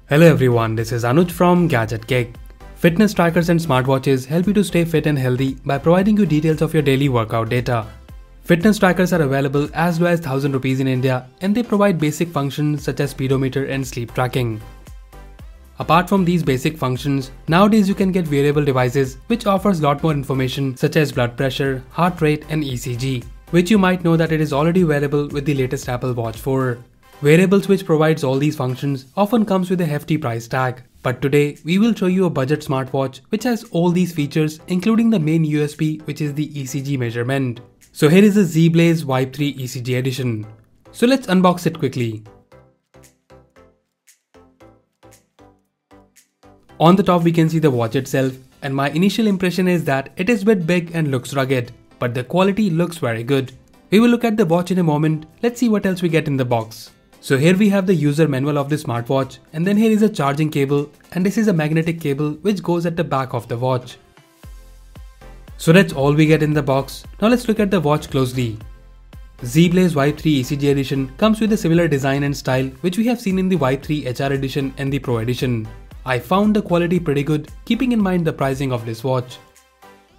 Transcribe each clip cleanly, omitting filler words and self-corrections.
Hello everyone, this is Anuj from Gadget Cake. Fitness trackers and smartwatches help you to stay fit and healthy by providing you details of your daily workout data. Fitness trackers are available as low as 1000 rupees in India and they provide basic functions such as speedometer and sleep tracking. Apart from these basic functions, nowadays you can get wearable devices which offers lot more information such as blood pressure, heart rate and ECG, which you might know that it is already wearable with the latest Apple Watch 4. Wearables which provides all these functions often comes with a hefty price tag. But today we will show you a budget smartwatch which has all these features including the main USP which is the ECG measurement. So here is the Zeblaze Vibe 3 ECG edition. So let's unbox it quickly. On the top we can see the watch itself and my initial impression is that it is a bit big and looks rugged, but the quality looks very good. We will look at the watch in a moment. Let's see what else we get in the box. So here we have the user manual of the smartwatch and then here is a charging cable and this is a magnetic cable which goes at the back of the watch. So that's all we get in the box. Now let's look at the watch closely. Zeblaze Vibe 3 ECG edition comes with a similar design and style which we have seen in the Vibe 3 HR edition and the Pro edition. I found the quality pretty good keeping in mind the pricing of this watch.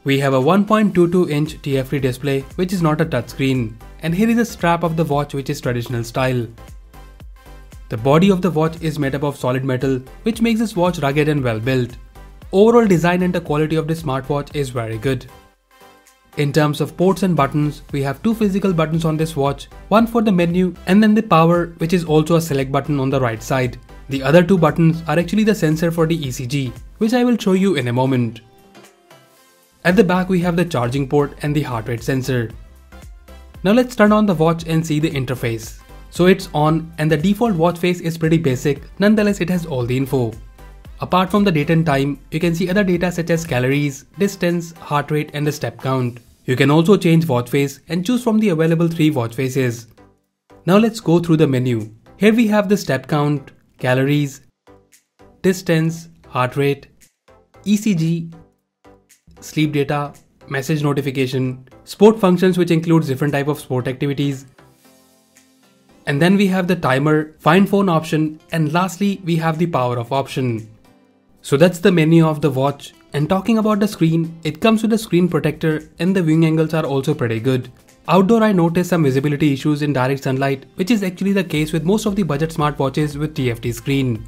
We have a 1.22-inch TFT display which is not a touchscreen, and here is a strap of the watch which is traditional style. The body of the watch is made up of solid metal which makes this watch rugged and well built. Overall design and the quality of this smartwatch is very good. In terms of ports and buttons, we have two physical buttons on this watch, one for the menu and then the power which is also a select button on the right side. The other two buttons are actually the sensor for the ECG which I will show you in a moment. At the back we have the charging port and the heart rate sensor. Now let's turn on the watch and see the interface. So it's on and the default watch face is pretty basic, nonetheless it has all the info. Apart from the date and time, you can see other data such as calories, distance, heart rate and the step count. You can also change watch face and choose from the available 3 watch faces. Now let's go through the menu. Here we have the step count, calories, distance, heart rate, ECG, sleep data, message notification, sport functions which includes different type of sport activities. And then we have the timer, find phone option, and lastly we have the power off option. So that's the menu of the watch, and talking about the screen, it comes with a screen protector and the viewing angles are also pretty good. Outdoor I noticed some visibility issues in direct sunlight, which is actually the case with most of the budget smartwatches with TFT screen.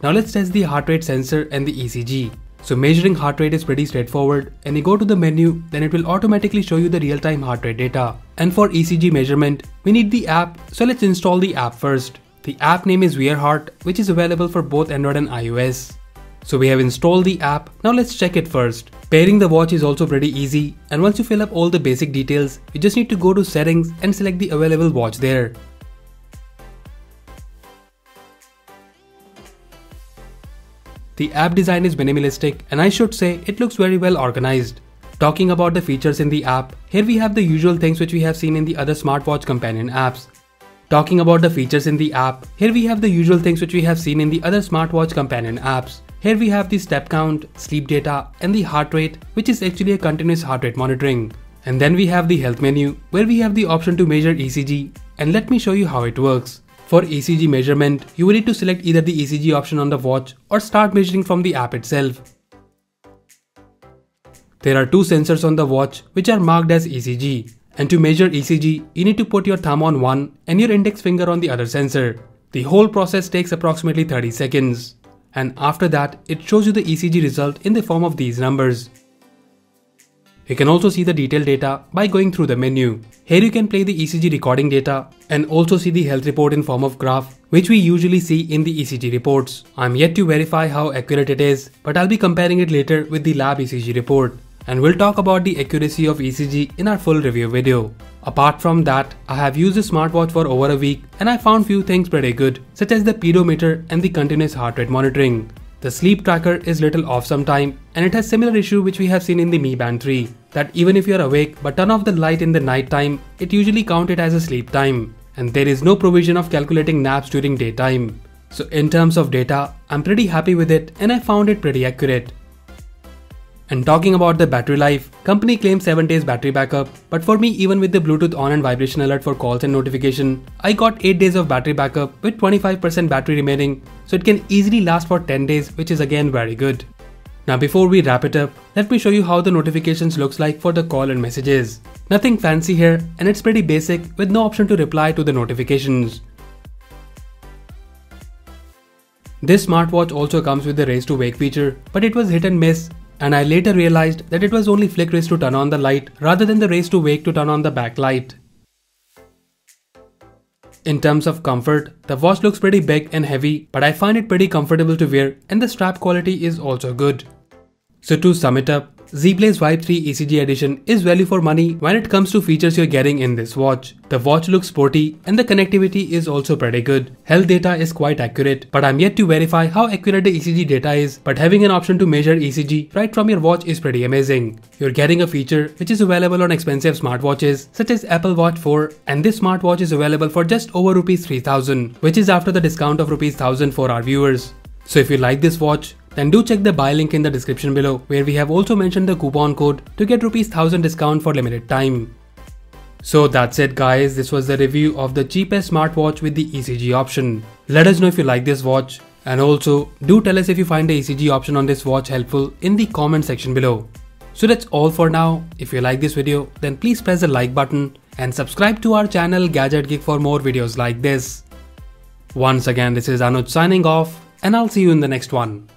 Now let's test the heart rate sensor and the ECG. So measuring heart rate is pretty straightforward, and you go to the menu, then it will automatically show you the real-time heart rate data. And for ECG measurement, we need the app, so let's install the app first. The app name is Wear Heart, which is available for both Android and iOS. So we have installed the app, now let's check it first. Pairing the watch is also pretty easy, and once you fill up all the basic details, you just need to go to settings and select the available watch there. The app design is minimalistic and I should say it looks very well organized. Talking about the features in the app, here we have the usual things which we have seen in the other smartwatch companion apps. Talking about the features in the app, here we have the usual things which we have seen in the other smartwatch companion apps. Here we have the step count, sleep data and the heart rate, which is actually a continuous heart rate monitoring. And then we have the health menu where we have the option to measure ECG, and let me show you how it works. For ECG measurement, you will need to select either the ECG option on the watch or start measuring from the app itself. There are 2 sensors on the watch which are marked as ECG, and to measure ECG, you need to put your thumb on one and your index finger on the other sensor. The whole process takes approximately 30 seconds. And after that, it shows you the ECG result in the form of these numbers. You can also see the detailed data by going through the menu. Here you can play the ECG recording data and also see the health report in form of graph, which we usually see in the ECG reports. I'm yet to verify how accurate it is, but I'll be comparing it later with the lab ECG report. And we'll talk about the accuracy of ECG in our full review video. Apart from that, I have used the smartwatch for over a week and I found few things pretty good, such as the pedometer and the continuous heart rate monitoring. The sleep tracker is little off sometime and it has similar issue which we have seen in the Mi Band 3, that even if you are awake but turn off the light in the night time, it usually counts it as a sleep time, and there is no provision of calculating naps during daytime. So in terms of data, I'm pretty happy with it and I found it pretty accurate. And talking about the battery life, company claims 7 days battery backup, but for me, even with the Bluetooth on and vibration alert for calls and notification, I got 8 days of battery backup with 25% battery remaining, so it can easily last for 10 days, which is again very good. Now before we wrap it up, let me show you how the notifications looks like for the call and messages. Nothing fancy here, and it's pretty basic with no option to reply to the notifications. This smartwatch also comes with the raise to wake feature, but it was hit and miss, and I later realized that it was only flick raise to turn on the light rather than the raise to wake to turn on the backlight. In terms of comfort, the watch looks pretty big and heavy, but I find it pretty comfortable to wear, and the strap quality is also good. So to sum it up, Zeblaze Vibe 3 ECG edition is value for money when it comes to features you're getting in this watch. The watch looks sporty and the connectivity is also pretty good. Health data is quite accurate, but I'm yet to verify how accurate the ECG data is, but having an option to measure ECG right from your watch is pretty amazing. You're getting a feature which is available on expensive smartwatches such as Apple Watch 4, and this smartwatch is available for just over Rs 3000, which is after the discount of Rs 1000 for our viewers. So if you like this watch, then do check the buy link in the description below, where we have also mentioned the coupon code to get Rs 1000 discount for limited time. So that's it guys, this was the review of the cheapest smartwatch with the ECG option. Let us know if you like this watch, and also do tell us if you find the ECG option on this watch helpful in the comment section below. So that's all for now. If you like this video, then please press the like button and subscribe to our channel Gadget Geek for more videos like this. Once again, this is Anuj signing off, and I'll see you in the next one.